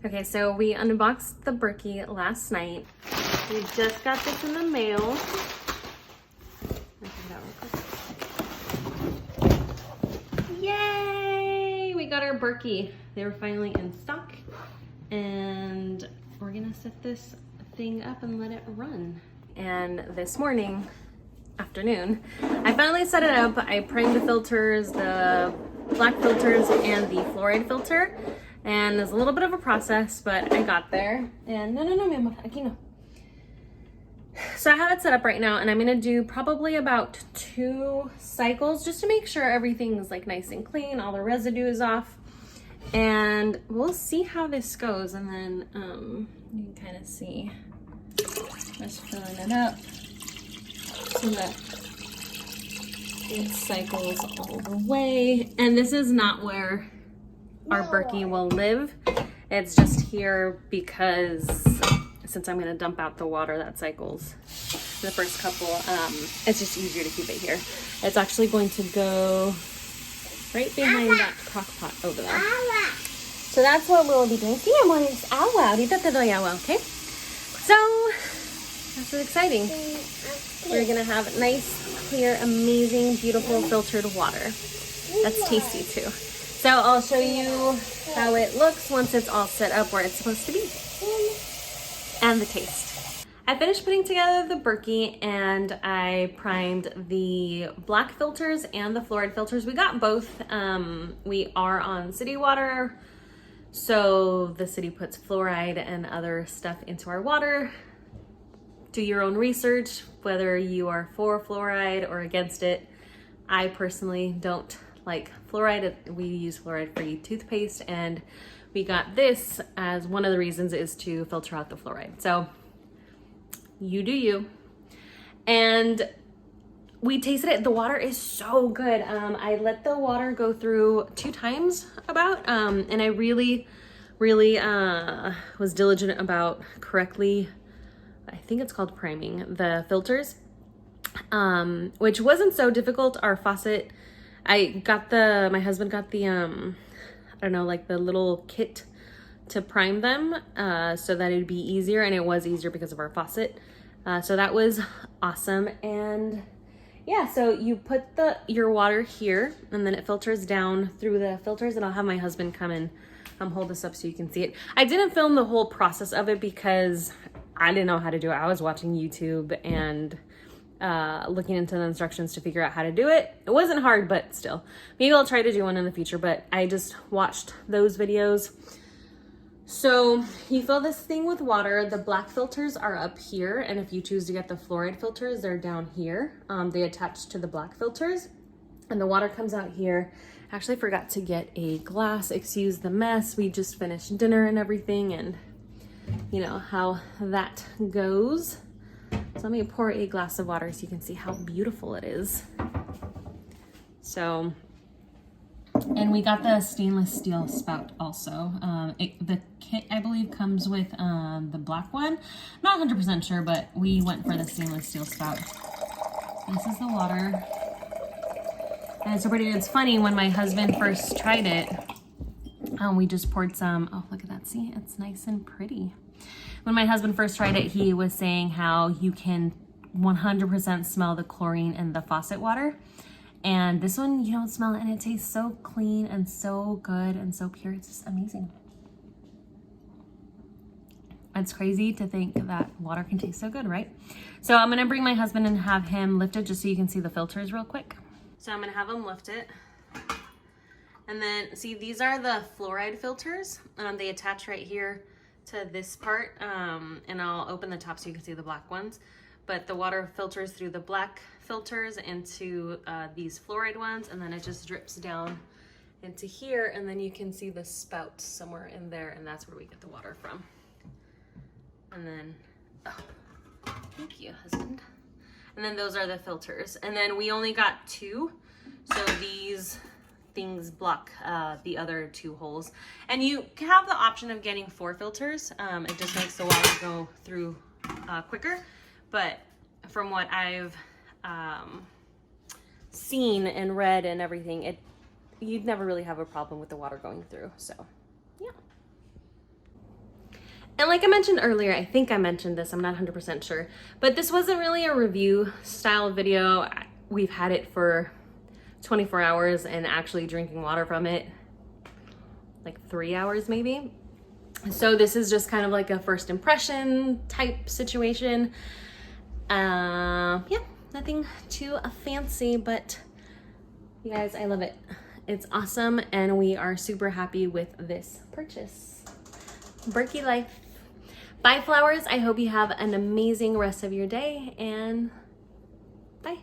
Okay, so we unboxed the Berky last night. We just got this in the mail. Yay! We got our Berky. They were finally in stock. And we're gonna set this thing up and let it run. And this afternoon, I finally set it up. I primed the filters, the black filters and the fluoride filter. And there's a little bit of a process, but I got there. And no, mi amor, aquí no. So I have it set up right now, and I'm gonna do probably about 2 cycles just to make sure everything's like nice and clean, all the residue is off. And we'll see how this goes, and then you can kind of see just filling it up so that it cycles all the way. And this is not where our Berky will live. It's just here because since I'm gonna dump out the water that cycles the first couple, it's just easier to keep it here. It's actually going to go right behind that crock pot over there. So that's what we'll be doing. Sí, amor, es agua. Ahorita te doy agua, okay? So that's exciting. We're gonna have nice, clear, amazing, beautiful filtered water. That's tasty too. So I'll show you how it looks once it's all set up where it's supposed to be. And the taste. I finished putting together the Berky and I primed the black filters and the fluoride filters. We got both. We are on city water, so the city puts fluoride and other stuff into our water. Do your own research, whether you are for fluoride or against it. I personally don't like fluoride. We use fluoride-free toothpaste, and we got this as one of the reasons is to filter out the fluoride. So you do you. And we tasted it. The water is so good. I let the water go through 2 times about, and I really was diligent about correctly, I think it's called priming the filters, which wasn't so difficult. Our faucet, my husband got the, I don't know, like the little kit to prime them so that it'd be easier, and it was easier because of our faucet. So that was awesome. And yeah, so you put your water here and then it filters down through the filters, and I'll have my husband come and hold this up so you can see it. I didn't film the whole process of it because I didn't know how to do it. I was watching YouTube and looking into the instructions to figure out how to do it. It wasn't hard, but still. Maybe I'll try to do one in the future, but I just watched those videos. So you fill this thing with water. The black filters are up here, and if you choose to get the fluoride filters, they're down here. They attach to the black filters, and the water comes out here. Actually forgot to get a glass. Excuse the mess. We just finished dinner and everything, and you know how that goes. So let me pour a glass of water so you can see how beautiful it is. So, and we got the stainless steel spout also. The kit, I believe, comes with the black one. Not 100% sure, but we went for the stainless steel spout. This is the water. And it's pretty. It's funny, when my husband first tried it, we just poured some. Oh, look at that. See, it's nice and pretty. When my husband first tried it, he was saying how you can 100% smell the chlorine in the faucet water. And this one, you don't smell it, and it tastes so clean and so good and so pure. It's just amazing. It's crazy to think that water can taste so good, right? So I'm gonna bring my husband and have him lift it just so you can see the filters real quick. So I'm gonna have him lift it. And then, see, these are the fluoride filters. They attach right here to this part, and I'll open the top so you can see the black ones. But the water filters through the black filters into these fluoride ones, and then it just drips down into here, and then you can see the spout somewhere in there, and that's where we get the water from. And then, oh, thank you, husband. And then those are the filters. And then we only got 2, so these things block the other 2 holes. And you can have the option of getting 4 filters. It just makes the water go through quicker. But from what I've seen and read and everything, you'd never really have a problem with the water going through. So yeah. And like I mentioned earlier, I think I mentioned this, I'm not 100% sure, but this wasn't really a review style video. We've had it for 24 hours and actually drinking water from it like 3 hours maybe. So this is just kind of like a first impression type situation. Yeah, nothing too fancy, but you guys, I love it. It's awesome, and we are super happy with this purchase. Berky life. Bye, flowers. I hope you have an amazing rest of your day, and bye.